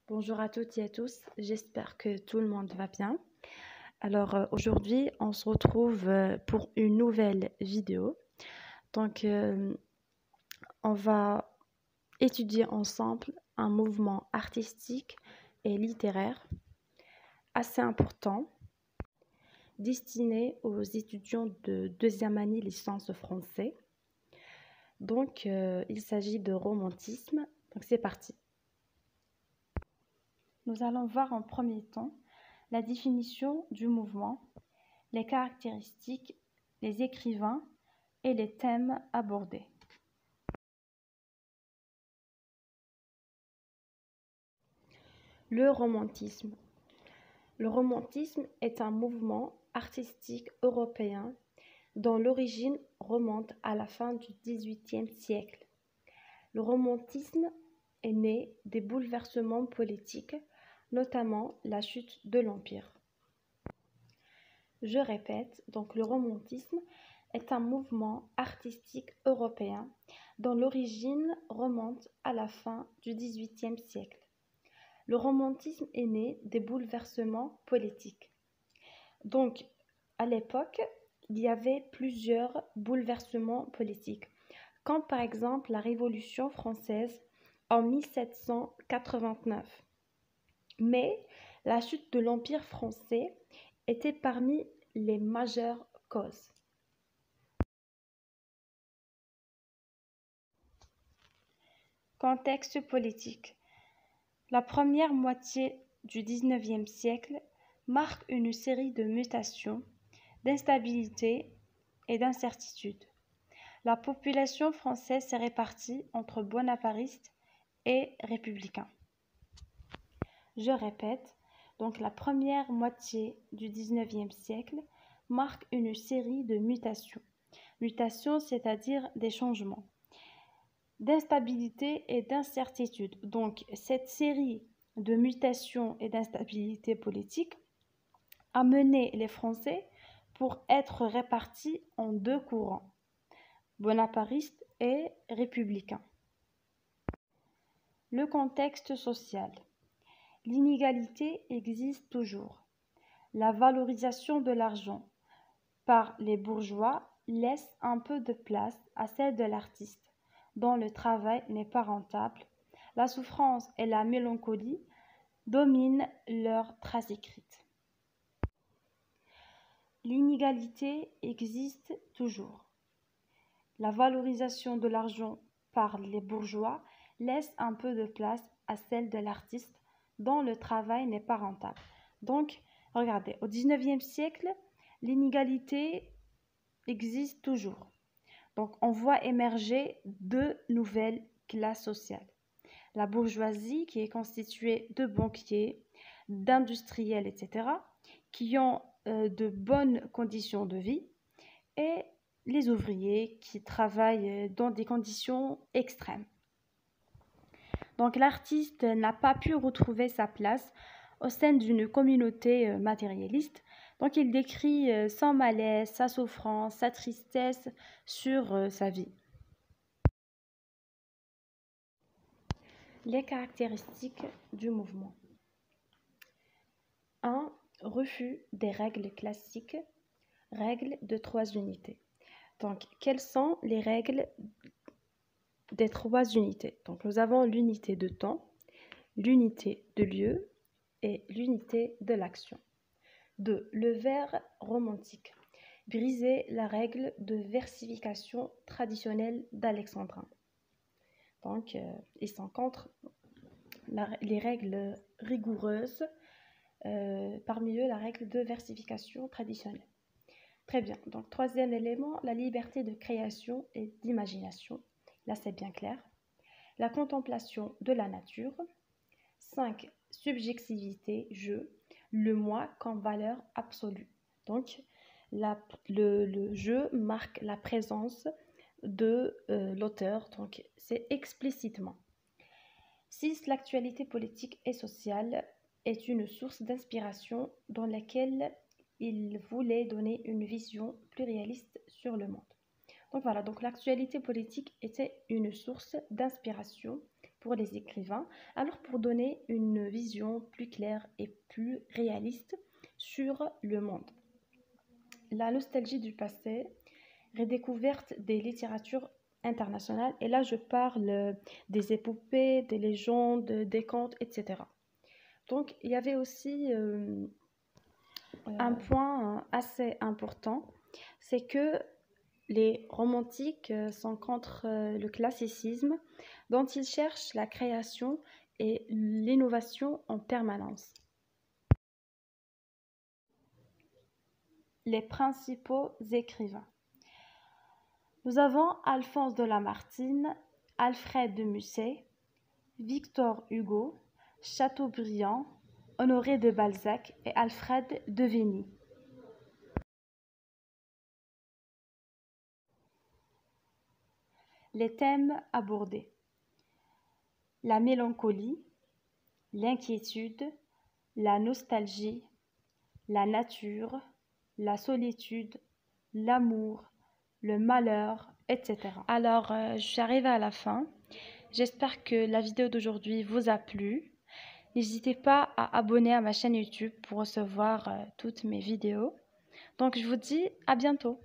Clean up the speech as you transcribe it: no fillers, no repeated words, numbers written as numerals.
Bonjour à toutes et à tous, j'espère que tout le monde va bien. Alors aujourd'hui, on se retrouve pour une nouvelle vidéo. Donc, on va étudier ensemble un mouvement artistique et littéraire assez important destiné aux étudiants de deuxième année licence français. Donc, il s'agit de romantisme. Donc, c'est parti. Nous allons voir en premier temps la définition du mouvement, les caractéristiques, les écrivains et les thèmes abordés. Le romantisme. Le romantisme est un mouvement artistique européen dont l'origine remonte à la fin du XVIIIe siècle. Le romantisme est né des bouleversements politiques, notamment la chute de l'Empire. Je répète, donc le romantisme est un mouvement artistique européen dont l'origine remonte à la fin du XVIIIe siècle. Le romantisme est né des bouleversements politiques. Donc, à l'époque, il y avait plusieurs bouleversements politiques, comme par exemple la Révolution française en 1789. Mais la chute de l'Empire français était parmi les majeures causes. Contexte politique. La première moitié du XIXe siècle marque une série de mutations, d'instabilité et d'incertitudes. La population française s'est répartie entre bonapartistes et républicains. Je répète, donc la première moitié du XIXe siècle marque une série de mutations. Mutations, c'est-à-dire des changements, d'instabilité et d'incertitude. Donc, cette série de mutations et d'instabilité politique a mené les Français pour être répartis en deux courants, bonapartistes et républicains. Le contexte social. L'inégalité existe toujours. La valorisation de l'argent par les bourgeois laisse un peu de place à celle de l'artiste, dont le travail n'est pas rentable. La souffrance et la mélancolie dominent leurs traces écrites. L'inégalité existe toujours. La valorisation de l'argent par les bourgeois laisse un peu de place à celle de l'artiste dont le travail n'est pas rentable. Donc, regardez, au XIXe siècle, l'inégalité existe toujours. Donc, on voit émerger deux nouvelles classes sociales. La bourgeoisie, qui est constituée de banquiers, d'industriels, etc., qui ont de bonnes conditions de vie, et les ouvriers qui travaillent dans des conditions extrêmes. Donc, l'artiste n'a pas pu retrouver sa place au sein d'une communauté matérialiste. Donc, il décrit son malaise, sa souffrance, sa tristesse sur sa vie. Les caractéristiques du mouvement. 1. Refus des règles classiques, règles de 3 unités. Donc, quelles sont les règles des 3 unités? Donc, nous avons l'unité de temps, l'unité de lieu et l'unité de l'action. 2. Le vers romantique. Briser la règle de versification traditionnelle d'Alexandrin. Donc, ils sont contre les règles rigoureuses, parmi eux la règle de versification traditionnelle. Très bien. Donc, 3e élément, la liberté de création et d'imagination. Là, c'est bien clair. La contemplation de la nature. 5. Subjectivité, jeu, le moi comme valeur absolue. Donc, le jeu marque la présence de l'auteur, donc c'est explicitement. 6. L'actualité politique et sociale est une source d'inspiration dans laquelle il voulait donner une vision plus réaliste sur le monde. Donc voilà, donc l'actualité politique était une source d'inspiration pour les écrivains, alors pour donner une vision plus claire et plus réaliste sur le monde. La nostalgie du passé, redécouverte des littératures internationales, et là je parle des épopées, des légendes, des contes, etc. Donc il y avait aussi un point assez important, c'est que les romantiques sont contre le classicisme, dont ils cherchent la création et l'innovation en permanence. Les principaux écrivains. Nous avons Alphonse de Lamartine, Alfred de Musset, Victor Hugo, Chateaubriand, Honoré de Balzac et Alfred de Vigny. Les thèmes abordés. La mélancolie, l'inquiétude, la nostalgie, la nature, la solitude, l'amour, le malheur, etc. Alors, je suis arrivée à la fin. J'espère que la vidéo d'aujourd'hui vous a plu. N'hésitez pas à abonner à ma chaîne YouTube pour recevoir toutes mes vidéos. Donc, je vous dis à bientôt.